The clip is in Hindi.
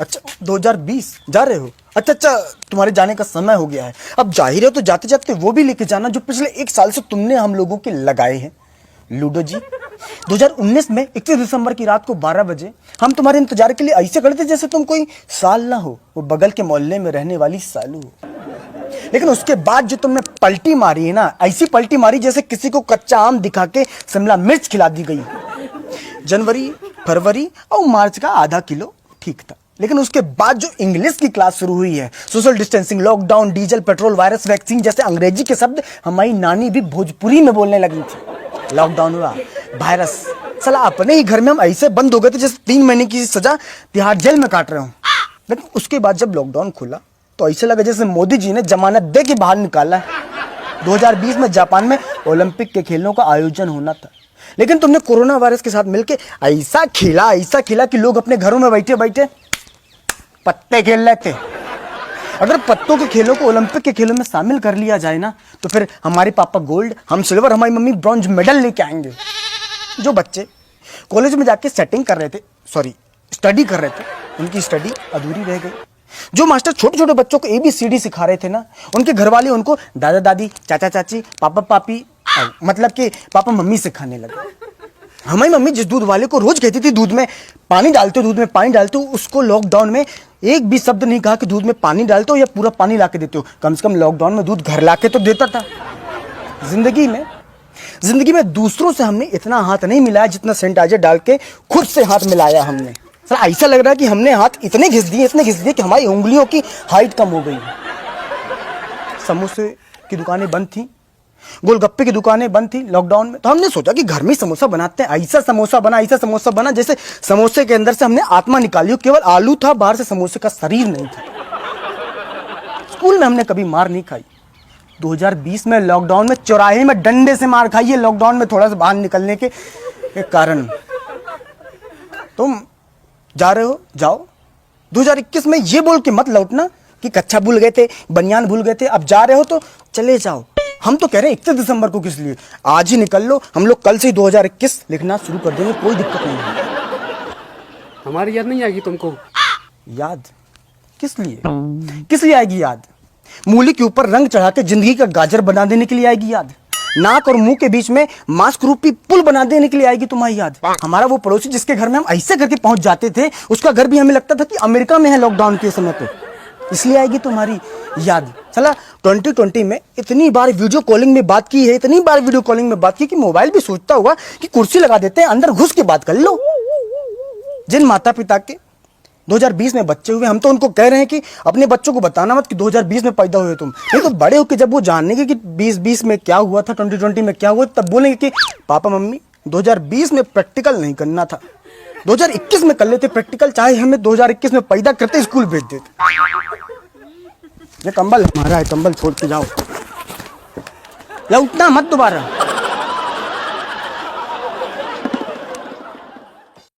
अच्छा 2020 जा रहे हो? अच्छा, तुम्हारे जाने का समय हो गया है। अब जाहिर है तो जाते जाते वो भी लेके जाना जो पिछले 1 साल से तुमने हम लोगों के लगाए हैं। लूडो जी, 2019 में 31 दिसंबर की रात को 12 बजे हम तुम्हारे इंतजार के लिए ऐसे खड़े थे जैसे तुम कोई साल ना हो, वो बगल के मोहल्ले में रहने वाली सालू हो। लेकिन उसके बाद जो तुमने पलटी मारी है ना, ऐसी पलटी मारी जैसे किसी को कच्चा आम दिखा के शिमला मिर्च खिला दी गई। जनवरी, फरवरी और मार्च का आधा किलो ठीक था, लेकिन उसके बाद जो इंग्लिश की क्लास शुरू हुई है, social distancing, lockdown, diesel, petrol, virus, vaccine जैसे अंग्रेजी के शब्द हमारी नानी भी भोजपुरी में बोलने लगी थी। लॉकडाउन हुआ, वायरस, साला अपने ही घर में हम ऐसे बंद हो गए थे जैसे 3 महीने की सजा तिहाड़ जेल में काट रहे हो। लेकिन उसके बाद जब लॉकडाउन खुला तो ऐसे लगा जैसे मोदी जी ने जमानत दे के बाहर निकाला है। 2020 में जापान में ओलंपिक के खेलों का आयोजन होना था, लेकिन तुमने कोरोना वायरस के साथ मिलकर ऐसा खेला कि लोग अपने घरों में बैठे बैठे पत्ते खेल रहे थे। अगर पत्तों के खेलों को ओलंपिक के खेलों में शामिल कर लिया जाए ना, तो फिर हमारे पापा गोल्ड, हम सिल्वर, हमारी मम्मी ब्रॉन्ज मेडल लेके आएंगे। जो बच्चे कॉलेज में जाके स्टडी कर रहे थे, उनकी स्टडी अधूरी रह गई। जो मास्टर छोटे छोटे बच्चों को ABCD सिखा रहे थे ना, उनके घर वाले उनको दादा दादी, चाचा चाची, पापा पापी, मतलब कि पापा मम्मी सिखाने लगे। हमारी मम्मी जिस दूध वाले को रोज कहती थी दूध में पानी डालते हो, उसको लॉकडाउन में एक भी शब्द नहीं कहा कि दूध में पानी डालते हो या पूरा पानी ला के देते हो। कम से कम लॉकडाउन में दूध घर ला के तो देता था। जिंदगी में दूसरों से हमने इतना हाथ नहीं मिलाया जितना सैनिटाइजर डाल के खुद से हाथ मिलाया हमने। सर ऐसा लग रहा है कि हमने हाथ इतने घिस दिए कि हमारी उंगलियों की हाइट कम हो गई। समोसे की दुकानें बंद थी, गोलगप्पे की दुकानें बंद थी लॉकडाउन में, तो हमने सोचा कि घर में समोसा बनाते हैं। ऐसा समोसा बना जैसे समोसे के अंदर से हमने आत्मा निकाली हो, केवल आलू था, बाहर से समोसे का शरीर नहीं था। स्कूल में हमने कभी मार नहीं खाई। 2020 में लॉकडाउन में चौराहे में डंडे से मार खाई है, लॉकडाउन में थोड़ा सा बाहर निकलने के कारण। तुम जा रहे हो, जाओ। 2021 में ये बोल के मत लौटना कि कच्छा भूल गए थे, बनियान भूल गए थे। अब जा रहे हो तो चले जाओ। हम तो कह रहे हैं 31 दिसंबर को किस लिए, आज ही निकल लो। हम लोग कल से ही 2021 लिखना शुरू कर देंगे, कोई दिक्कत नहीं है। हमारी याद नहीं आएगी तुमको? याद किस लिए आएगी याद? मूली के ऊपर रंग चढ़ा के जिंदगी का गाजर बना देने के लिए आएगी याद? नाक और मुंह के बीच में मास्क रूपी पुल बना देने के लिए आएगी तुम्हारी याद? हमारा वो पड़ोसी जिसके घर में हम ऐसे करके पहुंच जाते थे, उसका घर भी हमें लगता था कि अमेरिका में है लॉकडाउन के समय पे, इसलिए आएगी तुम्हारी याद? चला 2020 में इतनी बार वीडियो कॉलिंग में बात की है, कि मोबाइल भी सोचता हुआ कि कुर्सी लगा देते हैं, अंदर घुस के बात कर लो। जिन माता पिता के 2020 में बच्चे हुए, हम तो उनको कह रहे हैं कि अपने बच्चों को बताना मत कि 2020 में पैदा हुए तुम। नहीं तो बड़े होकर जब वो जानेंगे कि 2020 में क्या हुआ था, 2020 में क्या हुआ, तब बोलेंगे कि पापा मम्मी 2020 में प्रैक्टिकल नहीं करना था, 2021 में कर लेते प्रैक्टिकल, चाहे हमें 2021 में पैदा करते स्कूल भेज देते। ये कंबल हमारा है, कंबल छोड़ के जाओ, लौटना मत दोबारा।